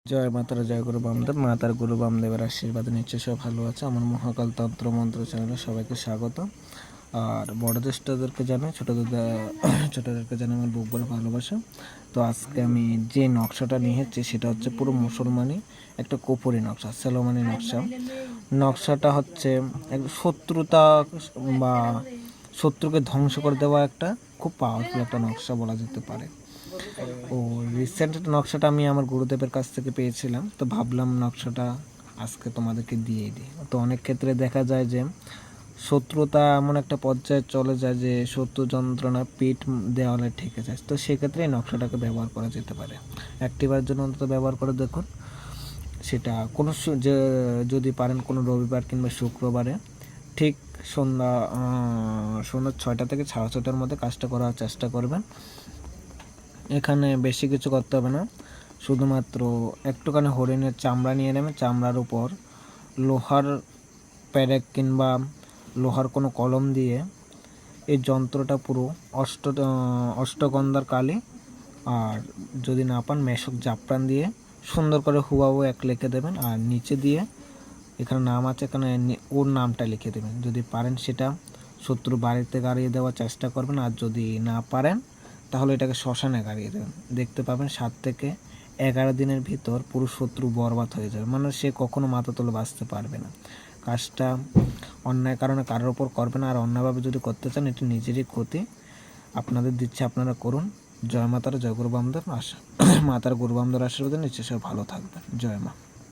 জয় মাতারা, জয় গুরু বামদেব। মাতার গুরু বামদেবের আশীর্বাদে নিশ্চয় সব ভালো আছে। আমার মহাকাল তন্ত্র মন্ত্র চ্যানেলে সবাইকে স্বাগত। আর বড় জ্যেষ্ঠদেরকে জানাই, ছোটদেরকে জানাই আমার বুক ভরা ভালোবাসা। তো আজকে আমি যে নকশাটা নিয়েছি সেটা হচ্ছে পুরো মুসলমানি একটা কপুরি নকশা, সেলোমানি নকশা। নকশাটা হচ্ছে এক শত্রুতা বা শত্রুকে ধ্বংস করে দেওয়া একটা খুব পাওয়ারফুল একটা নকশা বলা যেতে পারে। ও রিসেন্ট নকশাটা আমি আমার গুরুদেবের কাছ থেকে পেয়েছিলাম, তো ভাবলাম নকশাটা আজকে তোমাদেরকে দিয়ে দিই। তো অনেক ক্ষেত্রে দেখা যায় যে শত্রুতা এমন একটা পর্যায়ে চলে যায় যে শত্রু যন্ত্রণা পিঠ দেওয়ালে ঠেকে যায়, তো সেক্ষেত্রে এই নকশাটাকে ব্যবহার করা যেতে পারে। একটিবার জন্য অন্তত ব্যবহার করে দেখুন। সেটা কোনো যে যদি পারেন কোনো রবিবার কিংবা শুক্রবারে ঠিক সন্ধ্যা 6টা থেকে 6:30টার মধ্যে কাজটা করার চেষ্টা করবেন। এখানে বেশি কিছু করতে হবে না, শুধুমাত্র একটুখানি হরিণের চামড়া নিয়ে নেবেন। চামড়ার উপর লোহার প্যারেক কিংবা লোহার কোনো কলম দিয়ে এই যন্ত্রটা পুরো অষ্টগন্ধার কালি আর যদি না পান মেশক জাফরান দিয়ে সুন্দর করে হুবাহু এক লিখে দেবেন। আর নিচে দিয়ে এখানে নাম আছে, এখানে ওর নামটা লিখে দেবেন। যদি পারেন সেটা শত্রু বাড়িতে গাড়িয়ে দেওয়ার চেষ্টা করবেন, আর যদি না পারেন তাহলে এটাকে শ্মশানে গাড়িয়ে দেবেন। দেখতে পাবেন 7 থেকে 11 দিনের ভিতর পুরো শত্রু বরবাদ হয়ে যাবে, মানে সে কখনো মাথা তুলে বাঁচতে পারবে না। কাজটা অন্যায় কারণে কারোর ওপর করবে না, আর অন্যায়ভাবে যদি করতে চান এটি নিজেরই ক্ষতি। আপনাদের দিচ্ছে, আপনারা করুন। জয় মাতার, জয় গুরু বামদেব। মাতার গুরু বামদেবের আশীর্বাদে নিশ্চয়ই ভালো থাকবেন। জয় মা।